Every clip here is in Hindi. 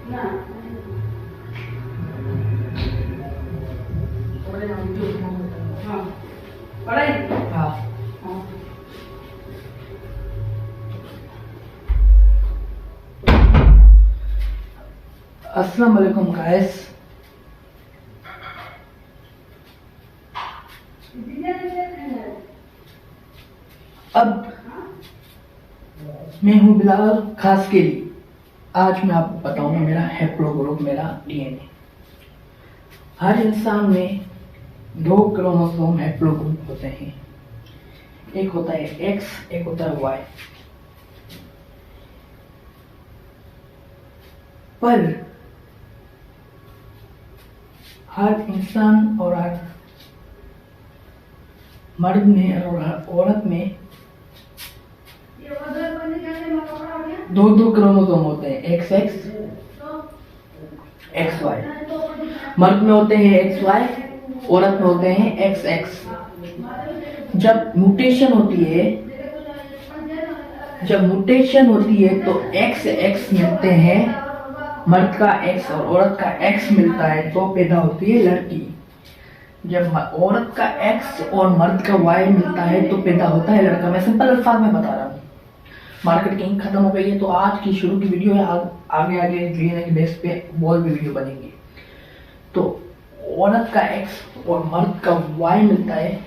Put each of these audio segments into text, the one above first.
अस्सलाम वालेकुम गाइस। अब मैं हूँ बिलाल खासकेली। आज मैं आपको बताऊंगा मेरा हैप्लोग्रुप, मेरा डीएनए। हर इंसान में 2 क्रोमोसोम हैप्लोग्रुप होते हैं। एक होता है एक्स, एक होता है वाई। पर हर इंसान और हर मर्द में और हर औरत में 2 क्रोमोसोम होते हैं, एक्स एक्स, एक्स वाई। मर्द में होते हैं एक्स वाई, औरत में होते हैं एक्स एक्स। जब म्यूटेशन होती है तो एक्स एक्स मिलते हैं, मर्द का एक्स और औरत का एक्स मिलता है तो पैदा होती है लड़की। जब औरत का एक्स और मर्द का वाई मिलता है तो पैदा होता है लड़का। मैं सिंपल अल्फाज में बता रहा हूँ। मार्केटिंग खत्म हो गई है तो आज की शुरू की वीडियो है। आगे आगे डीएनए के बेस पे बहुत भी वीडियो बनेंगी। तो औरत का एक्स और मर्द का वाई मिलता है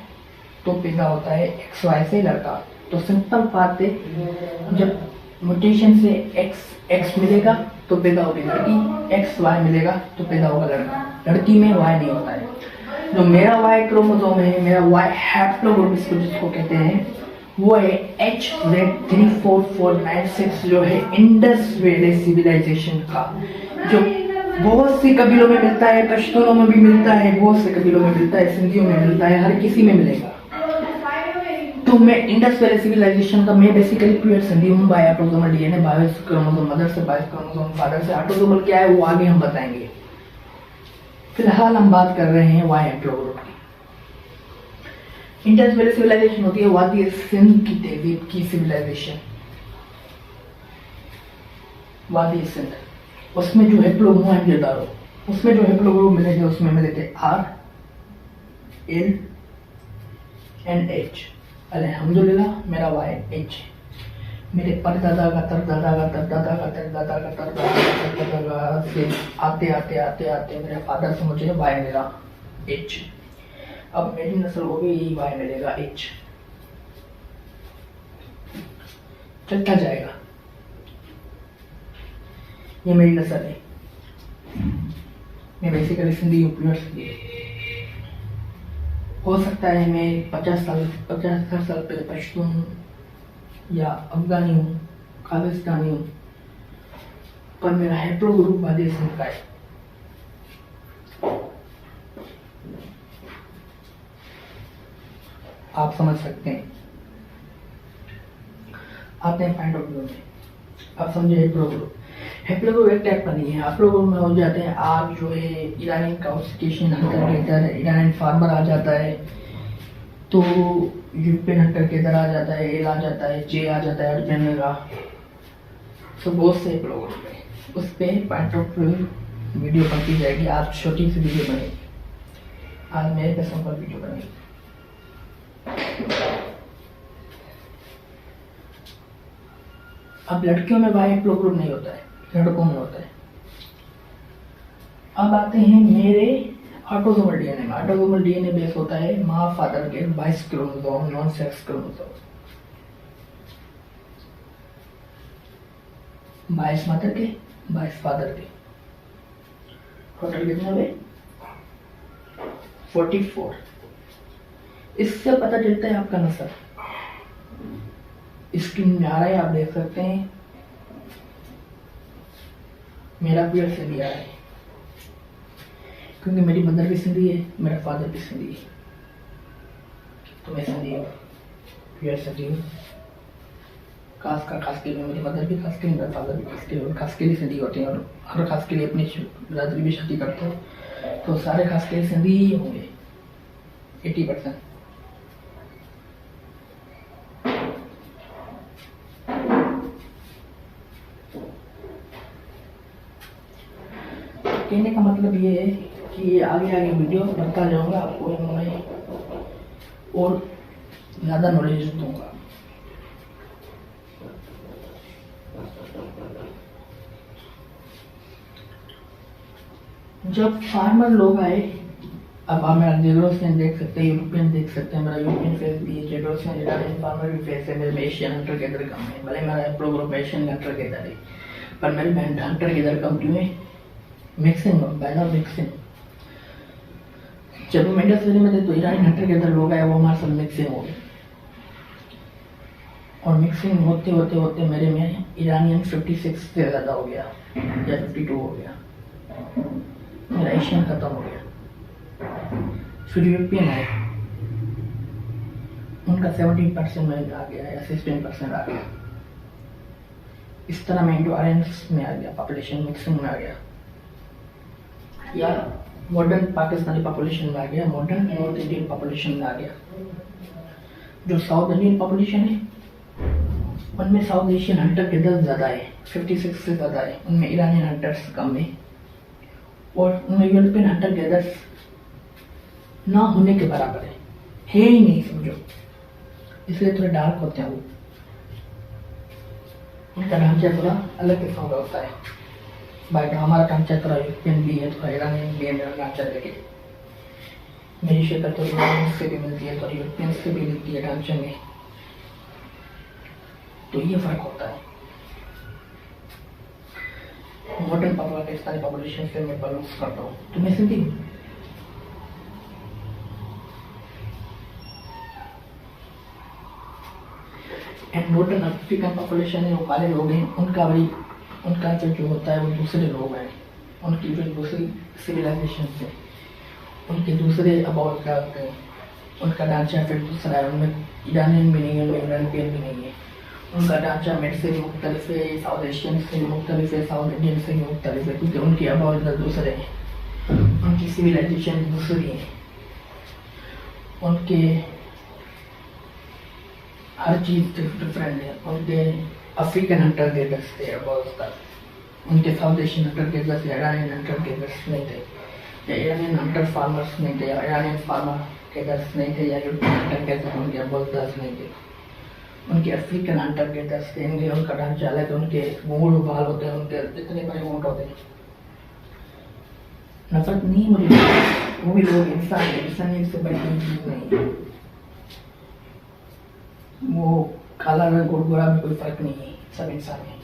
तो पैदा होता है एक्स वाई से लड़का। तो सिंपल बात है, जब म्यूटेशन से एक्स एक्स मिलेगा तो पैदा होगी लड़की, एक्स वाई मिलेगा तो पैदा होगा लड़का। लड़की में वाई नहीं होता है। जो मेरा वाई क्रोमोसोम है, मेरा वाई हैप्लोग्रुप जिसको कहते हैं, वो है HZ34496, जो है इंडस वैली सिविलाइजेशन का, जो बहुत सी कबीलों में मिलता है, पश्तूनों में भी मिलता है, बहुत से कबीलों में मिलता है, सिंधियों में मिलता है, हर किसी में मिलेगा। तो मैं इंडस वैली सिविलाइजेशन का, मैं बेसिकली प्योर सिंधी हूँ। By autosomal DNA, 22 chromosome mother से, 22 क्रोमोसोम फादर से। ऑटोसोमल क्या है वो आगे हम बताएंगे। फिलहाल हम बात कर रहे हैं वाई हैप्लोग्रुप की। इंडस वैली सिविलाइजेशन होती है वादी सिंध की तहजीब की सिविलाइजेशन, वादी सिंध। उसमें जो हैप्लोग्रुप, उसमें जो हैप्लोग्रुप मिले थे, उसमें मिले थे R, L एंड H। अल्हम्दुलिल्लाह मेरा वाई H। मेरे परदादा का तरदादा का तरदादा का तरदादा का तरदादा का तरदादा से आते आते आते आते मेरे फादर से मुझे वाई मिला H। अब मेरी नस्ल को भी यही वाई मिलेगा H। चलता जाएगा। ये मेरी नस्ल है। मैं बेसिकली सिंधी हूँ, प्योर सिंधी। हो सकता है मैं 50 साल पहले पश्तून हूँ या अफगानी हूँ, खालिस्तानी हूँ, पर मेरा हैप्लोग्रुप वादी सिंध का है। आप समझ सकते हैं। आते हैं पॉइंट ऑफ व्यू में। आप समझे हैप्लोग्रुप। हैप्लोग्रुप एक टाइप का नहीं है। हैप्लोग्रुप में हो जाते हैं, आप जो है Iranian classification hunter gather, Iranian farmer आ जाता है, तो यूरोपियन हंटर गेदर आ जाता है, एल आ जाता है, जे आ जाता है, अर्जन का। तो बहुत से हैप्लोग्रुप है। उस पर पॉइंट ऑफ व्यू वीडियो बनती जाएगी। आज छोटी सी वीडियो बनेगी, आज मेरे पे सिंपल वीडियो बनेगी। अब लड़कियों में वाई हैप्लोग्रुप नहीं होता है, लड़कों में होता है। अब आते हैं मेरे ऑटोसोमल डीएनए में। ऑटोसोमल डीएनए बेस होता है माँ फादर के 22 chromosome, non sex chromosome. 22 mother के, 22 फादर के, टोटल कितने हुए? 44। इससे पता चलता है आपका नस्ल। स्क्रीन में आ रहा है, आप देख सकते हैं। मेरा प्योर सिंधी आ रहा है क्योंकि मेरी मदर भी सिंधी है, मेरा फादर भी सिंधी है, तो मैं सिंधी हूँ, प्योर सिंधी हूँ। खास के लिए मेरी मदर भी खास के लिए, मेरा फादर भी खास के लिए सिंधी होते हैं। और हर खास के लिए अपनी बिरादरी भी शादी करते हैं, तो सारे खास के लिए सिंधी ही होंगे 80%। कहने का मतलब ये है कि आगे आगे वीडियो बनता जाऊंगा, आपको मैं और ज़्यादा नॉलेज दूंगा। जब फार्मर लोग आए, अब आप मेरा जेडोसियन देख सकते हैं, यूरोपियन देख सकते हैं, मेरा यूरोपियन फेस भी है, जेडोसियन इटालियन फार्मर भी फेस है, मेरे में एशियन हंटर गैदर कम है, भले मेरा प्रोग्राम एशियन हंटर गैदर है, पर मेरे में हंटर गैदर कम क्यों है? मिक्सिंग पैदा मिक्सिंग। जब हम इंडस वैली में थे तो ईरानी हंटर गैदर लोग आए, वो हमारे साथ मिक्सिंग हो गई, और मिक्सिंग होते होते होते मेरे में ईरानियन 56 से ज़्यादा हो गया या 52 हो गया, मेरा एशियन खत्म हो गया। फिर यूरोपियन आए, उनका 17% में आ गया या 16% आ गया। इस तरह मैं इंडो आर्यंस में आ गया, पॉपुलेशन मिक्सिंग में आ गया, या मॉडर्न पाकिस्तानी पॉपुलेशन में आ गया, मॉडर्न नॉर्थ इंडियन पॉपुलेशन में आ गया। जो साउथ इंडियन पॉपुलेशन है उनमें साउथ एशियन हंटर के 10 ज़्यादा है, 56 से ज़्यादा है, उनमें ईरानियन हंटर्स कम है, और उनमें यूरोपियन हंटर गैदर्स ना होने के बराबर है ही नहीं, समझो, इसलिए थोड़े डार्क होते हैं वो, उनका ढांचा थोड़ा अलग किस्म का होता है। बट हमारा ढांचा थोड़ा यूरोपियन भी है, थोड़ा ईरानियन भी है, मेरा ढांचा लेके मेरी शक्ल थोड़ी ईरानियन से भी मिलती है, थोड़ी यूरोपियन से भी मिलती है ढांचे में, तो ये फर्क होता है। मॉडर्न पाकिस्तानी पॉपुलेशन से मैं बिलोंग करता हूँ, तो मैं सिंधी हूँ। एंड मॉडर्न अफ्रीकन पॉपुलेशन है, वो काले लोग हैं, उनका जो होता है वो दूसरे लोग हैं, उनकी जो दूसरी सिविलाइजेशन से, उनके दूसरे अबाउट क्या होते हैं, उनका ढांचा फिर दूसरा है, उनमें ईरानियन भी नहीं है, उनमें यूरोपियन भी नहीं है, उनका ढांचा मेरे से भी मुख्तलिफ है, साउथ एशियन से भी मुख्तलिफ है, साउथ इंडियन से भी मुख्तलिफ है, क्योंकि उनके अबाउट दूसरे हैं, उनकी सिविलाइजेशन दूसरी है, उनके हर चीज़ डिफरेंट है। उनके अफ्रीकन हंटर गैदर्स थे अबाउट, उनके साउथ एशियन हंटर गैदर्स या ईरानियन हंटर गैदर्स नहीं थे, या ईरानियन हंटर फार्मर्स नहीं थे, या ईरानियन फार्मर गैदर्स नहीं थे, या यूरोपियन हंटर गैदर्स उनके अबाउट नहीं थे, उनके अफ्रीकन हंटर गैदर्स थे, इनके उनका ढांचा अलग है, उनके घूंघट बाल होते हैं, उनके इतने बड़े घूंघट होते हैं। नफरत नहीं मुझे, वो भी लोग इंसान है, इंसानियत से बड़ी कोई चीज़ नहीं है, वो काला रंग और गोरा में कोई फर्क नहीं है, सब इंसान है।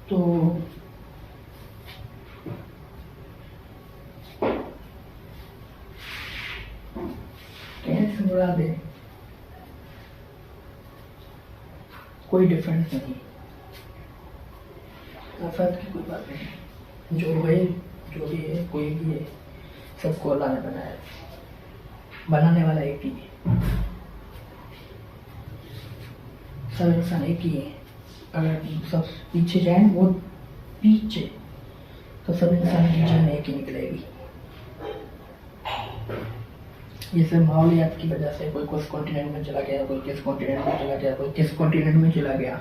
तो कैसे मुराद है, कोई डिफरेंस नहीं, नफरत की कोई बात नहीं, जो भाई जो भी है, कोई भी है, सबको अल्लाह ने बनाया, बनाने वाला एक ही है, सब इंसान एक ही है। अगर सब पीछे जाए, वो पीछे, तो सब इंसान की जान एक ही निकलेगी। ये सब माहौलियात की वजह से, कोई किस कॉन्टिनेंट में चला गया, कोई किस कॉन्टिनेंट में चला गया, कोई किस कॉन्टिनेंट में चला गया,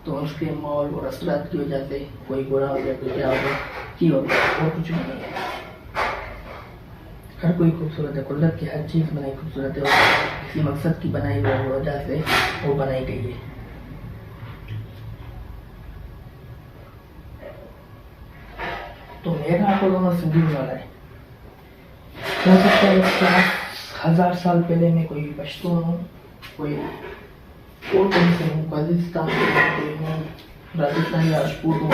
तो उसके माहौल और असरात की वजह से कोई गोरा हो गया, कोई क्या हो गया, की हो गया, और कुछ नहीं है। हर कोई खूबसूरत है, कुदरत की हर चीज़ बनाई खूबसूरत है, और किसी मकसद की बनाई हुई वजह से वो बनाई गई है। तो मेरा आपको दोनों सिंधी वाला है, हो सकता है 1000 साल पहले मैं कोई पश्तून हूँ, कोई और कहीं से हूँ, पाकिस्तान से कोई हूँ, राजस्थान राजपूत हूँ,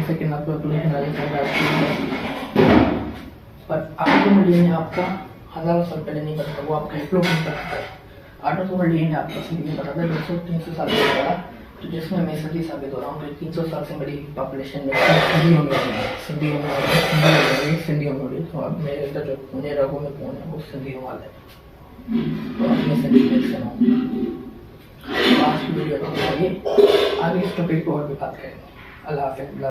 से के नाम पर राजस्थान राजपूत, पर आपको मिलिए आपका 1000 साल पहले नहीं पता, वो आपका एक लोग नहीं पता है। 800 मिलिए आपका सिंधी नहीं पता था, 200-300 साल पहले पड़ा, तो जिसमें मैं सदी साबित हो रहा हूँ, तो 300 साल से बड़ी पॉपुलेशन में सिंधी होंगे, तो अब मेरे अंदर जो मेरे रगों में कौन है, वो सिंधी वाला है, तो अब मैं सिंधी से हूँ। आज की वीडियो तो आगे इस टॉपिक पर और भी बात करेंगे। अल्लाह हाफ़िज़।